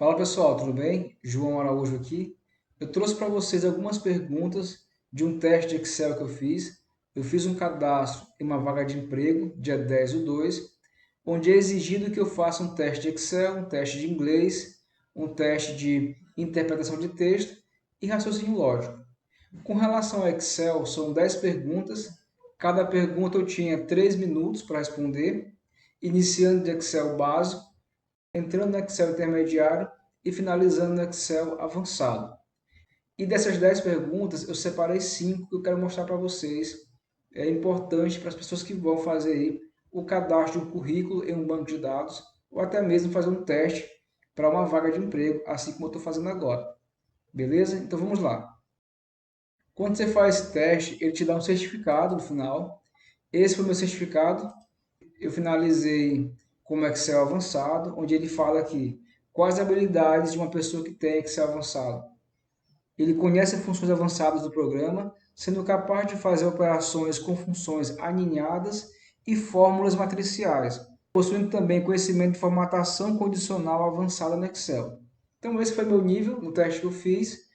Fala pessoal, tudo bem? João Araújo aqui. Eu trouxe para vocês algumas perguntas de um teste de Excel que eu fiz. Eu fiz um cadastro em uma vaga de emprego, dia 10/2, onde é exigido que eu faça um teste de Excel, um teste de inglês, um teste de interpretação de texto e raciocínio lógico. Com relação ao Excel, são 10 perguntas. Cada pergunta eu tinha 3 minutos para responder, iniciando de Excel básico, entrando no Excel intermediário e finalizando no Excel avançado. E dessas 10 perguntas, eu separei 5 que eu quero mostrar para vocês. É importante para as pessoas que vão fazer aí o cadastro de um currículo em um banco de dados, ou até mesmo fazer um teste para uma vaga de emprego, assim como eu estou fazendo agora. Beleza? Então vamos lá. Quando você faz esse teste, ele te dá um certificado no final. Esse foi o meu certificado. Eu finalizei como Excel avançado, onde ele fala aqui quais habilidades de uma pessoa que tem Excel avançado. Ele conhece funções avançadas do programa, sendo capaz de fazer operações com funções aninhadas e fórmulas matriciais, possuindo também conhecimento de formatação condicional avançada no Excel. Então esse foi meu nível no teste que eu fiz.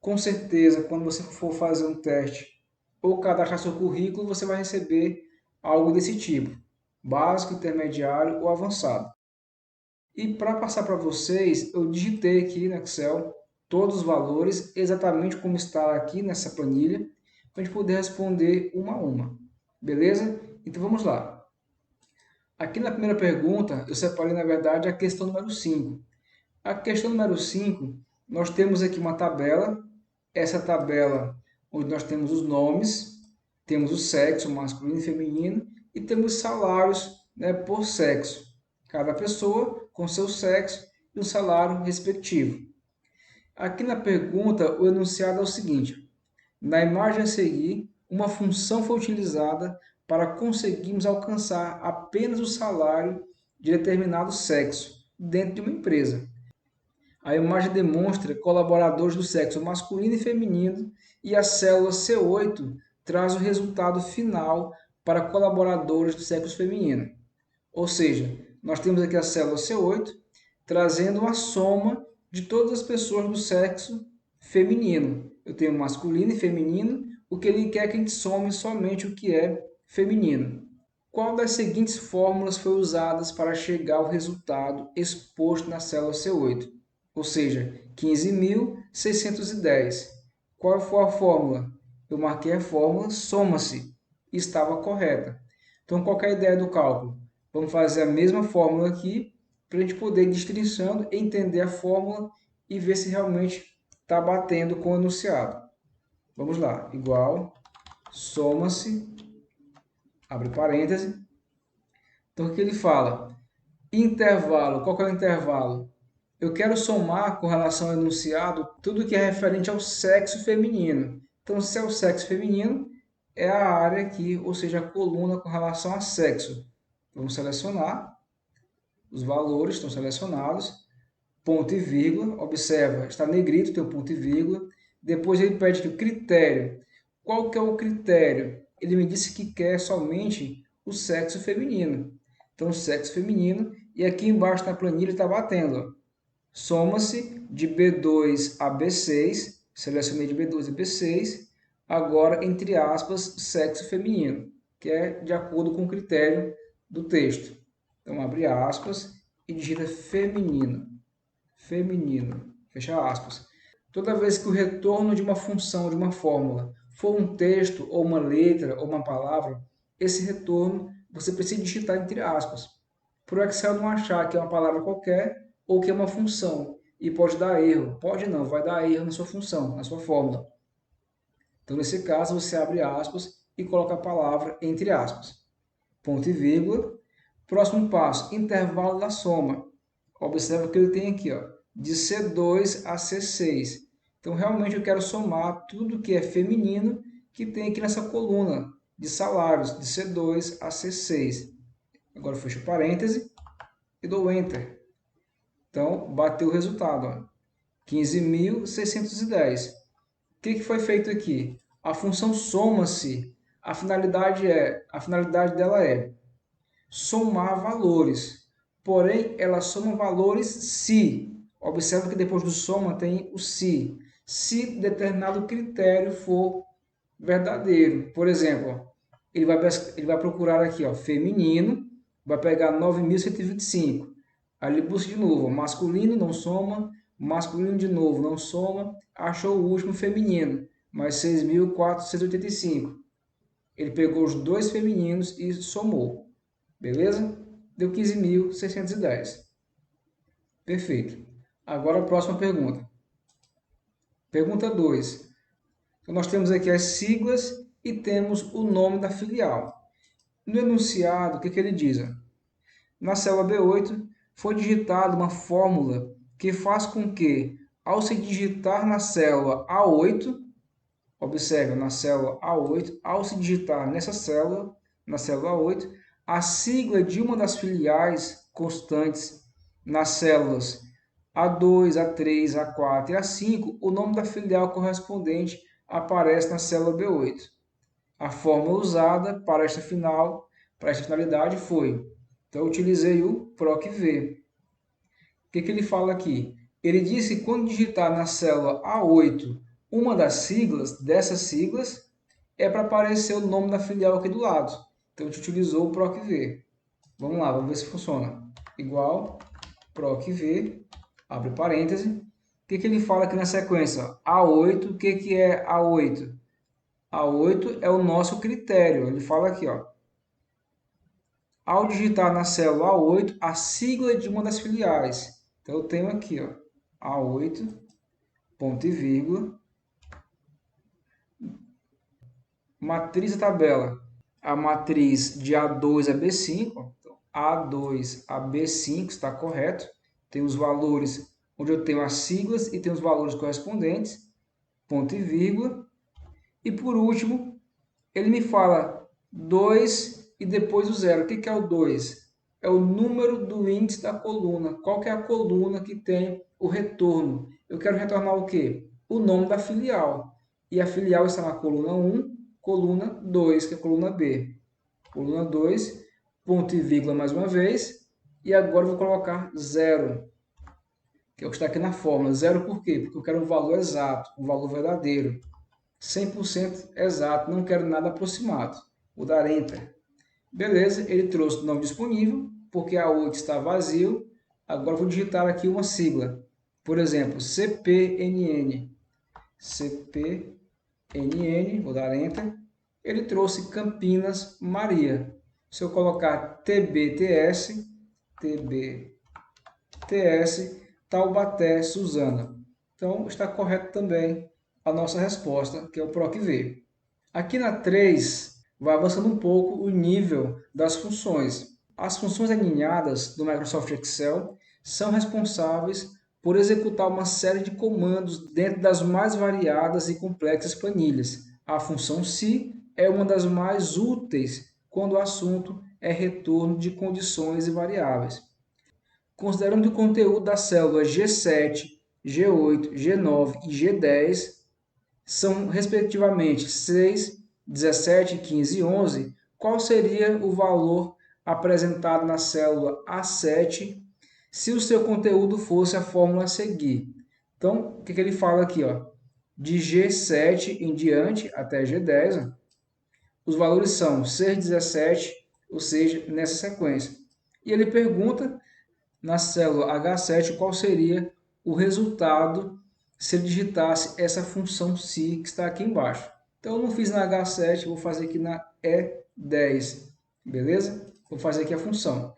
Com certeza, quando você for fazer um teste ou cadastrar seu currículo, você vai receber algo desse tipo, básico, intermediário ou avançado. E para passar para vocês, eu digitei aqui no Excel todos os valores, exatamente como está aqui nessa planilha, para a gente poder responder uma a uma. Beleza? Então vamos lá. Aqui na primeira pergunta, eu separei, na verdade, a questão número 5. A questão número 5, nós temos aqui uma tabela. Essa tabela, onde nós temos os nomes, temos o sexo, masculino e feminino, e temos salários, né, por sexo. Cada pessoa com seu sexo e um salário respectivo. Aqui na pergunta, o enunciado é o seguinte: na imagem a seguir, uma função foi utilizada para conseguirmos alcançar apenas o salário de determinado sexo dentro de uma empresa. A imagem demonstra colaboradores do sexo masculino e feminino e a célula C8 traz o resultado final para colaboradores do sexo feminino. Ou seja, nós temos aqui a célula C8 trazendo uma soma de todas as pessoas do sexo feminino. Eu tenho masculino e feminino, o que ele quer que a gente some somente o que é feminino. Qual das seguintes fórmulas foi usada para chegar ao resultado exposto na célula C8? Ou seja, 15.610. Qual foi a fórmula? Eu marquei a fórmula soma-se. Estava correta. Então, qual é a ideia do cálculo? Vamos fazer a mesma fórmula aqui para a gente poder ir destrinchando, entender a fórmula e ver se realmente está batendo com o enunciado. Vamos lá. Igual, soma-se, abre parêntese. Então, o que ele fala? Intervalo. Qual que é o intervalo? Eu quero somar com relação ao enunciado tudo que é referente ao sexo feminino. Então, se é o sexo feminino, é a área aqui, ou seja, a coluna com relação a sexo. Vamos selecionar, os valores estão selecionados, ponto e vírgula, observa, está negrito, tem o ponto e vírgula. Depois ele pede que o critério. Qual que é o critério? Ele me disse que quer somente o sexo feminino. Então, sexo feminino, e aqui embaixo na planilha está batendo, ó. Soma-se de B2 a B6, selecionei de B2 a B6, agora, entre aspas, sexo feminino, que é de acordo com o critério do texto. Então, abre aspas e digita feminino, feminino, fecha aspas. Toda vez que o retorno de uma função, de uma fórmula, for um texto, ou uma letra, ou uma palavra, esse retorno você precisa digitar entre aspas. Para o Excel não achar que é uma palavra qualquer ou que é uma função e pode dar erro. Pode não, vai dar erro na sua função, na sua fórmula. Então, nesse caso, você abre aspas e coloca a palavra entre aspas. Ponto e vírgula. Próximo passo, intervalo da soma. Observa que ele tem aqui, ó, de C2 a C6. Então, realmente eu quero somar tudo que é feminino que tem aqui nessa coluna de salários, de C2 a C6. Agora fecho parêntese e dou Enter. Então, bateu o resultado, 15.610. O que foi feito aqui? A função soma-se. A finalidade dela é somar valores. Porém, ela soma valores se Observe que depois do soma tem o se determinado critério for verdadeiro. Por exemplo, ó, ele vai procurar aqui, ó, feminino, vai pegar 9.125. Aí ele busca de novo, ó, masculino não soma, masculino de novo não soma, achou o último feminino, mais 6.485. Ele pegou os dois femininos e somou, beleza? Deu 15.610. Perfeito. Agora a próxima pergunta. Pergunta 2. Então, nós temos aqui as siglas e temos o nome da filial. No enunciado, o que ele diz? Na célula B8, foi digitada uma fórmula que faz com que, ao se digitar na célula A8, observe, na célula A8, ao se digitar nessa célula, na célula A8, a sigla de uma das filiais constantes nas células A2, A3, A4 e A5, o nome da filial correspondente aparece na célula B8. A fórmula usada para esta finalidade foi, então eu utilizei o PROC-V. O que ele fala aqui? Ele disse que quando digitar na célula A8 uma das siglas, dessas siglas, é para aparecer o nome da filial aqui do lado. Então a gente utilizou o PROC-V. Vamos lá, vamos ver se funciona. Igual PROC-V, abre parêntese. O que ele fala aqui na sequência? A8, o que é A8? A8 é o nosso critério. Ele fala aqui, ó. Ao digitar na célula A8, a sigla de uma das filiais. Então, eu tenho aqui, ó, A8, ponto e vírgula, matriz da tabela. A matriz de A2 a B5, ó. Então, A2 a B5 está correto. Tem os valores onde eu tenho as siglas e tem os valores correspondentes, ponto e vírgula. E por último, ele me fala 2 e depois o zero. O que é o 2? É o número do índice da coluna. Qual que é a coluna que tem o retorno? Eu quero retornar o quê? O nome da filial. E a filial está na coluna 1, coluna 2, que é a coluna B. Coluna 2, ponto e vírgula mais uma vez. E agora eu vou colocar zero, que é o que está aqui na fórmula. Zero por quê? Porque eu quero um valor exato, um valor verdadeiro. 100% exato, não quero nada aproximado. Vou dar Enter. Beleza, ele trouxe o nome disponível, porque a 8 está vazio. Agora vou digitar aqui uma sigla. Por exemplo, CPNN. CPNN, vou dar Enter. Ele trouxe Campinas, Maria. Se eu colocar TBTS, Taubaté, Suzana. Então, está correto também a nossa resposta, que é o PROC-V. Aqui na 3, vai avançando um pouco o nível das funções. As funções alinhadas do Microsoft Excel são responsáveis por executar uma série de comandos dentro das mais variadas e complexas planilhas. A função SI é uma das mais úteis quando o assunto é retorno de condições e variáveis. Considerando que o conteúdo das células G7, G8, G9 e G10 são, respectivamente, 6, 17, 15 e 11, qual seria o valor apresentado na célula A7 se o seu conteúdo fosse a fórmula a seguir? Então, o que ele fala aqui? Ó? De G7 em diante até G10, ó, os valores são 6, 17, ou seja, nessa sequência. E ele pergunta na célula H7 qual seria o resultado se ele digitasse essa função SI que está aqui embaixo. Então, eu não fiz na H7, vou fazer aqui na E10, beleza? Vou fazer aqui a função.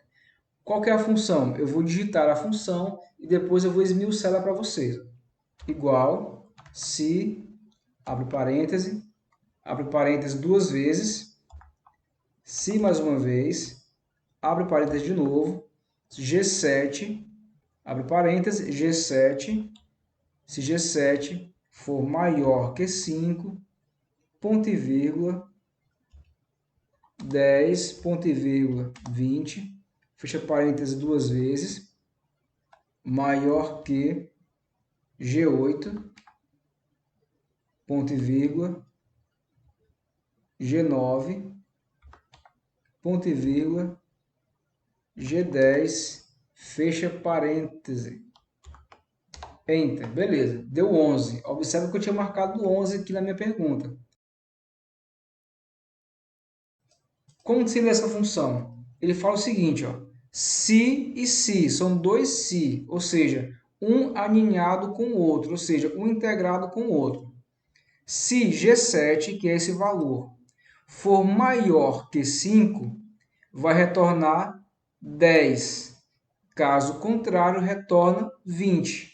Qual que é a função? Eu vou digitar a função e depois eu vou esmiuçar ela para vocês. Igual, SI, abre parêntese duas vezes, SI mais uma vez, abre parêntese de novo, G7, abre parêntese, G7, se G7 for maior que 5, ponto e vírgula, 10, ponto e vírgula, 20, fecha parêntese duas vezes, maior que G8, ponto e vírgula, G9, ponto e vírgula, G10, fecha parêntese. Enter, beleza, deu 11. Observa que eu tinha marcado 11 aqui na minha pergunta. Como que se lê essa função? Ele fala o seguinte, ó, se e se, são dois se, ou seja, um aninhado com o outro, ou seja, um integrado com o outro. Se G7, que é esse valor, for maior que 5, vai retornar 10. Caso contrário, retorna 20.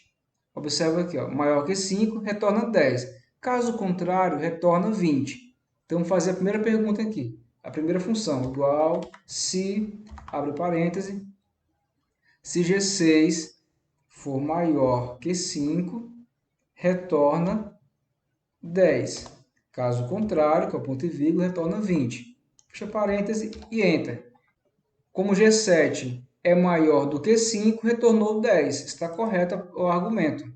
Observa aqui, ó, maior que 5, retorna 10. Caso contrário, retorna 20. Então, vamos fazer a primeira pergunta aqui. A primeira função, igual se, abre parêntese, se G6 for maior que 5, retorna 10. Caso contrário, que é o ponto e vírgula, retorna 20. Fecha parêntese e Enter. Como G7 é maior do que 5, retornou 10. Está correto o argumento.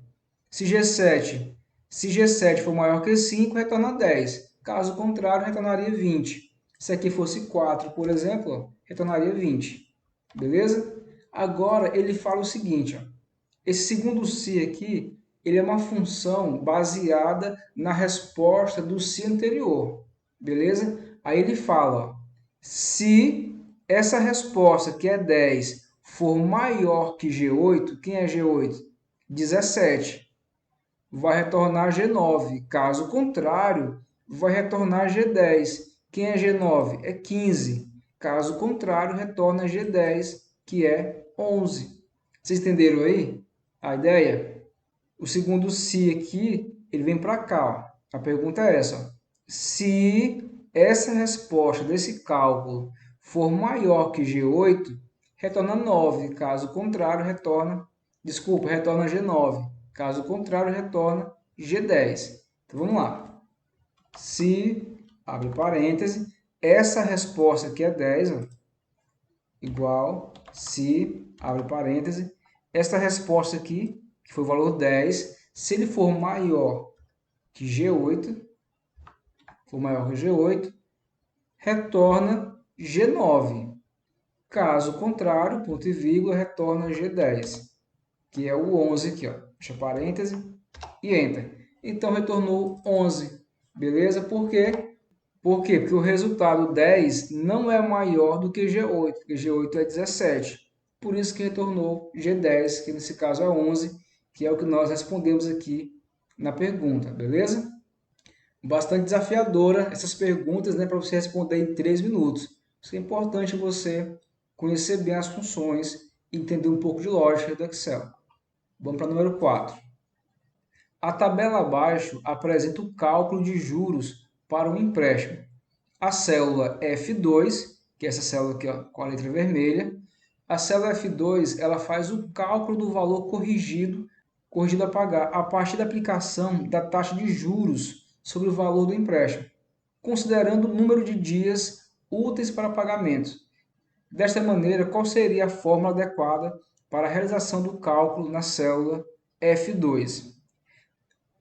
Se G7 for maior que 5, retorna 10. Caso contrário, retornaria 20. Se aqui fosse 4, por exemplo, retornaria 20. Beleza? Agora ele fala o seguinte, ó, esse segundo se aqui, ele é uma função baseada na resposta do se anterior. Beleza? Aí ele fala, ó, se essa resposta, que é 10, for maior que G8, quem é G8? 17. Vai retornar G9. Caso contrário, vai retornar G10. Quem é G9? É 15. Caso contrário, retorna G10, que é 11. Vocês entenderam aí a ideia? O segundo se aqui, ele vem para cá. Ó. A pergunta é essa. Ó. Se essa resposta desse cálculo for maior que G8, retorna 9. Caso contrário, retorna G9. Caso contrário, retorna G10. Então, vamos lá. Se, abre parêntese, essa resposta aqui é 10, ó, igual, se, abre parêntese, essa resposta aqui, que foi o valor 10, se ele for maior que G8, retorna G9. Caso contrário, ponto e vírgula, retorna G10, que é o 11 aqui, ó. Fecha parêntese e Enter. Então, retornou 11, beleza? Por quê? Por quê? Porque o resultado 10 não é maior do que G8, porque G8 é 17. Por isso que retornou G10, que nesse caso é 11, que é o que nós respondemos aqui na pergunta, beleza? Bastante desafiadora essas perguntas, né, para você responder em 3 minutos. Isso é importante você conhecer bem as funções e entender um pouco de lógica do Excel. Vamos para o número 4. A tabela abaixo apresenta o cálculo de juros para um empréstimo. A célula F2, que é essa célula aqui ó, com a letra vermelha, a célula F2 ela faz o cálculo do valor corrigido a pagar a partir da aplicação da taxa de juros sobre o valor do empréstimo, considerando o número de dias úteis para pagamento. Desta maneira, qual seria a fórmula adequada para a realização do cálculo na célula F2?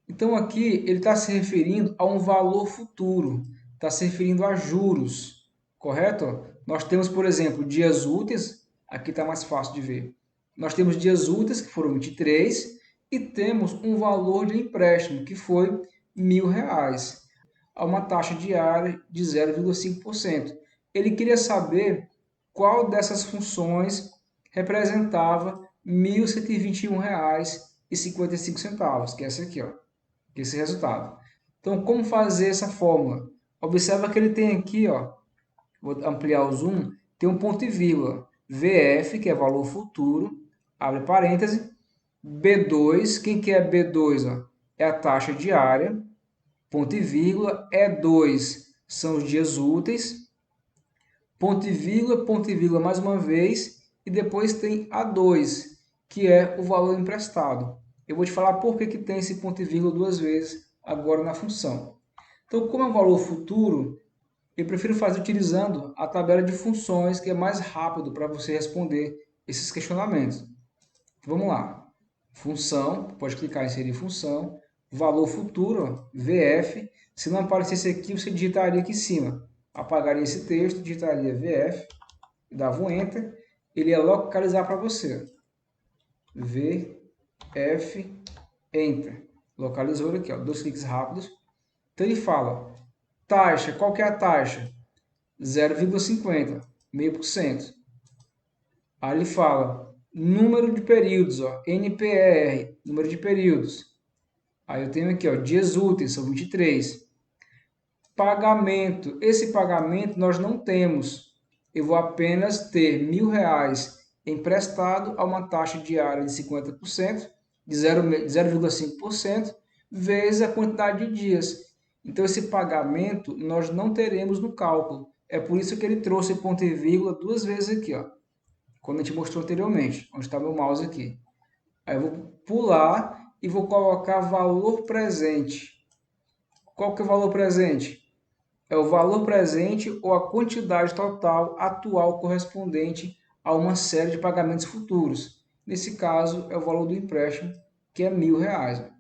Então, aqui ele está se referindo a um valor futuro, está se referindo a juros, correto? Nós temos, por exemplo, dias úteis, aqui está mais fácil de ver. Nós temos dias úteis, que foram 23, e temos um valor de empréstimo, que foi R$ 1.000, a uma taxa diária de 0,5%. Ele queria saber qual dessas funções representava R$ 1.121,55, que é essa aqui, ó, que é esse resultado. Então, como fazer essa fórmula? Observa que ele tem aqui, ó, vou ampliar o zoom, tem um ponto e vírgula. VF, que é valor futuro, abre parêntese. B2, quem que é B2? Ó? É a taxa diária, ponto e vírgula. E2 são os dias úteis, ponto e vírgula mais uma vez, e depois tem A2, que é o valor emprestado. Eu vou te falar por que tem esse ponto e vírgula duas vezes agora na função. Então, como é um valor futuro, eu prefiro fazer utilizando a tabela de funções, que é mais rápido para você responder esses questionamentos. Então, vamos lá. Função, pode clicar em inserir função. Valor futuro, VF. Se não aparecesse aqui, você digitaria aqui em cima. Apagaria esse texto, digitaria VF, dava um Enter. Ele ia localizar para você. VF Enter. Localizou ele aqui, ó, 2 cliques rápidos. Então ele fala, taxa, qual que é a taxa? 0,50, 0,5%. Aí ele fala, número de períodos, ó, NPR, número de períodos. Aí eu tenho aqui, ó, dias úteis, são 23. Pagamento, esse pagamento nós não temos. Eu vou apenas ter R$ 1.000 emprestado a uma taxa diária de 50%, de 0,5%, vezes a quantidade de dias. Então, esse pagamento nós não teremos no cálculo. É por isso que ele trouxe ponto e vírgula 2 vezes aqui, ó, quando a gente mostrou anteriormente, onde está meu mouse aqui. Aí eu vou pular e vou colocar valor presente. Qual que é o valor presente? É o valor presente ou a quantidade total atual correspondente a uma série de pagamentos futuros. Nesse caso, é o valor do empréstimo, que é R$ 1.000.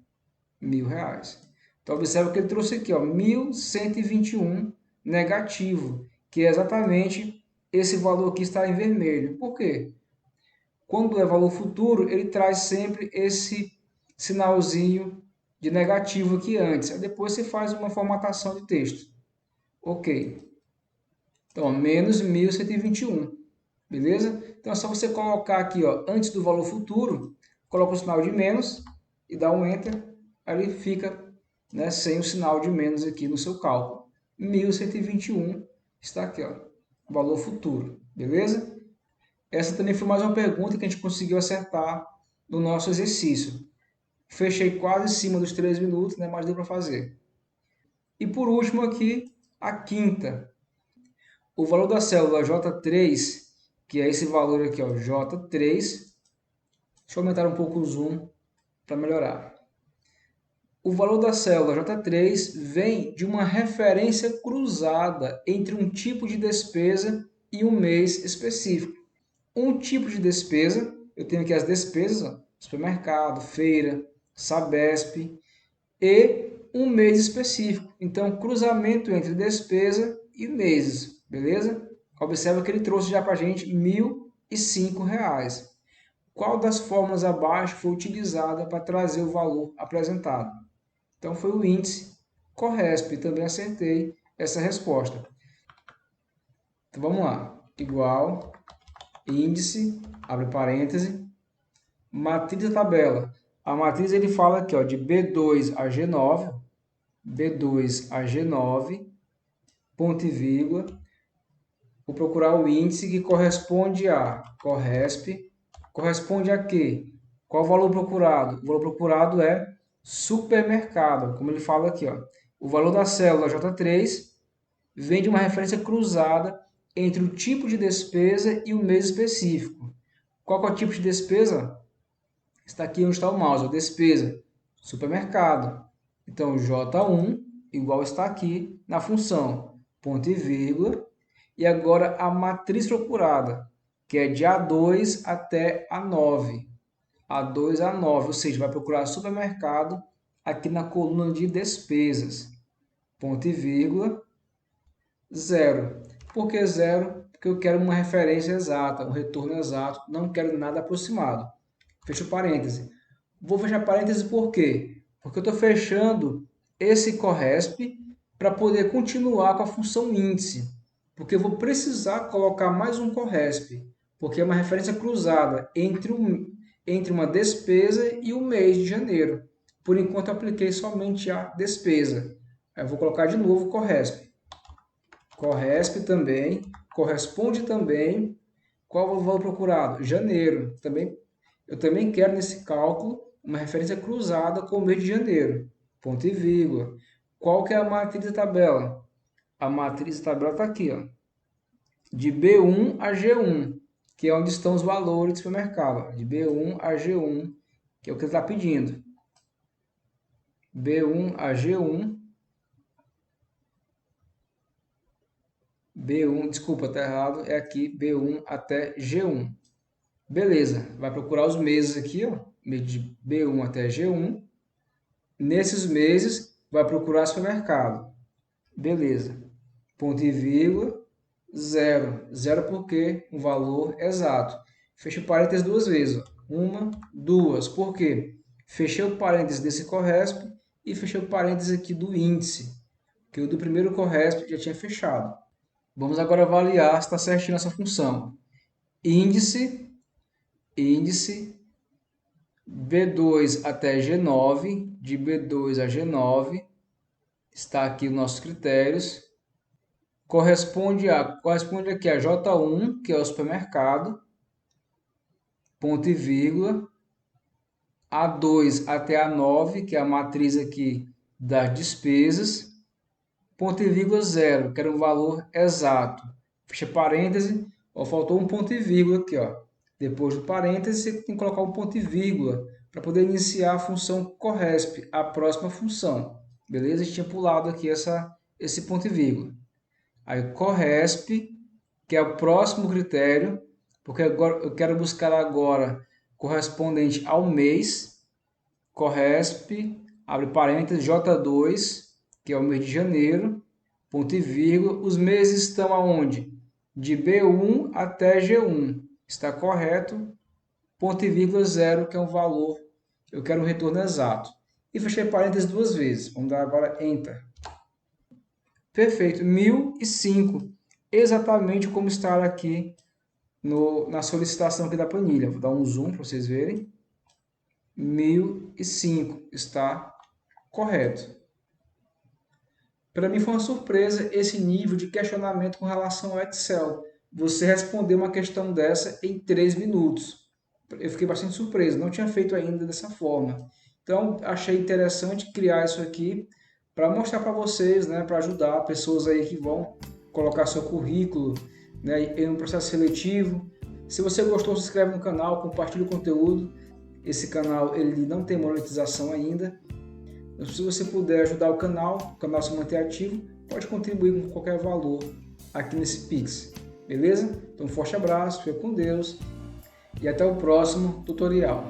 R$ 1.000. Então, observe que ele trouxe aqui, ó, 1.121 negativo, que é exatamente esse valor que está em vermelho. Por quê? Quando é valor futuro, ele traz sempre esse sinalzinho de negativo aqui antes. Aí depois você faz uma formatação de texto. Ok. Então, ó, menos 1.121. Beleza? Então é só você colocar aqui, ó, antes do valor futuro, coloca o sinal de menos e dá um Enter. Aí ele fica, né, sem o sinal de menos aqui no seu cálculo. 1.121 está aqui, ó, valor futuro. Beleza? Essa também foi mais uma pergunta que a gente conseguiu acertar no nosso exercício. Fechei quase em cima dos 3 minutos, né, mas deu para fazer. E por último aqui, a quinta. O valor da célula J3, que é esse valor aqui, ó, J3. Deixa eu aumentar um pouco o zoom para melhorar. O valor da célula J3 vem de uma referência cruzada entre um tipo de despesa e um mês específico. Um tipo de despesa, eu tenho aqui as despesas, ó, supermercado, feira, Sabesp, e um mês específico. Então, cruzamento entre despesa e meses, beleza? Observa que ele trouxe já para a gente R$ 1.005. Qual das fórmulas abaixo foi utilizada para trazer o valor apresentado? Então, foi o índice Corresp. Também acertei essa resposta. Então, vamos lá. Igual, índice, abre parêntese, matriz da tabela. A matriz ele fala aqui, ó, de B2 a G9, B2 a G9, ponto e vírgula. Vou procurar o índice que corresponde a Corresp. Corresponde a quê? Qual o valor procurado? O valor procurado é supermercado, como ele fala aqui, ó. O valor da célula J3 vem de uma referência cruzada entre o tipo de despesa e o mês específico. Qual é o tipo de despesa? Está aqui onde está o mouse, a despesa, supermercado. Então, J1 igual está aqui na função, ponto e vírgula. E agora a matriz procurada, que é de A2 até A9. A2 a A9, ou seja, vai procurar supermercado aqui na coluna de despesas. Ponto e vírgula, 0. Por que 0? Porque eu quero uma referência exata, um retorno exato, não quero nada aproximado. Fecho parêntese. Vou fechar parêntese por quê? Porque eu estou fechando esse Corresp para poder continuar com a função índice. Porque eu vou precisar colocar mais um Corresp, porque é uma referência cruzada entre uma despesa e o mês de janeiro. Por enquanto, eu apliquei somente a despesa. Aí eu vou colocar de novo o Corresp. Corresp também, corresponde também. Qual o valor procurado? Janeiro. Eu também quero nesse cálculo uma referência cruzada com o mês de janeiro. Ponto e vírgula. Qual que é a matriz da tabela? A matriz da tabela está aqui, ó, de B1 a G1, que é onde estão os valores do supermercado. De B1 a G1, que é o que ele está pedindo. B1 a G1. B1, desculpa, está errado, é aqui B1 até G1. Beleza, vai procurar os meses aqui, ó, de B1 até G1. Nesses meses, vai procurar supermercado. Beleza. Ponto e vírgula, 0. 0 porque um valor exato. Fecho parênteses 2 vezes. Ó. 1, 2. Por quê? Fechei o parênteses desse CORRESP e fechei o parênteses aqui do índice, que o do primeiro CORRESP já tinha fechado. Vamos agora avaliar se está certinho essa função. Índice B2 até G9, de B2 a G9, está aqui os nossos critérios. Corresponde aqui a J1, que é o supermercado, ponto e vírgula, A2 até A9, que é a matriz aqui das despesas, ponto e vírgula 0, que era um valor exato. Fecha parêntese, ó, faltou um ponto e vírgula aqui, ó. Depois do parêntese, você tem que colocar um ponto e vírgula para poder iniciar a função CORRESP, a próxima função. Beleza? A gente tinha pulado aqui esse ponto e vírgula. Aí CORRESP, que é o próximo critério, porque agora eu quero buscar agora correspondente ao mês, CORRESP, abre parênteses, J2, que é o mês de janeiro, ponto e vírgula. Os meses estão aonde? De B1 até G1. Está correto. Ponto e vírgula 0, que é um valor. Eu quero um retorno exato. E fechei parênteses 2 vezes. Vamos dar agora Enter. Perfeito. 1005. Exatamente como está aqui na solicitação aqui da planilha. Vou dar um zoom para vocês verem. 1005 está correto. Para mim foi uma surpresa esse nível de questionamento com relação ao Excel. Você respondeu uma questão dessa em 3 minutos. Eu fiquei bastante surpreso, não tinha feito ainda dessa forma. Então, achei interessante criar isso aqui para mostrar para vocês, né, para ajudar pessoas aí que vão colocar seu currículo, né, em um processo seletivo. Se você gostou, se inscreve no canal, compartilha o conteúdo. Esse canal ele não tem monetização ainda. Se você puder ajudar o canal se manter ativo, pode contribuir com qualquer valor aqui nesse Pix. Beleza? Então, um forte abraço, fica com Deus e até o próximo tutorial.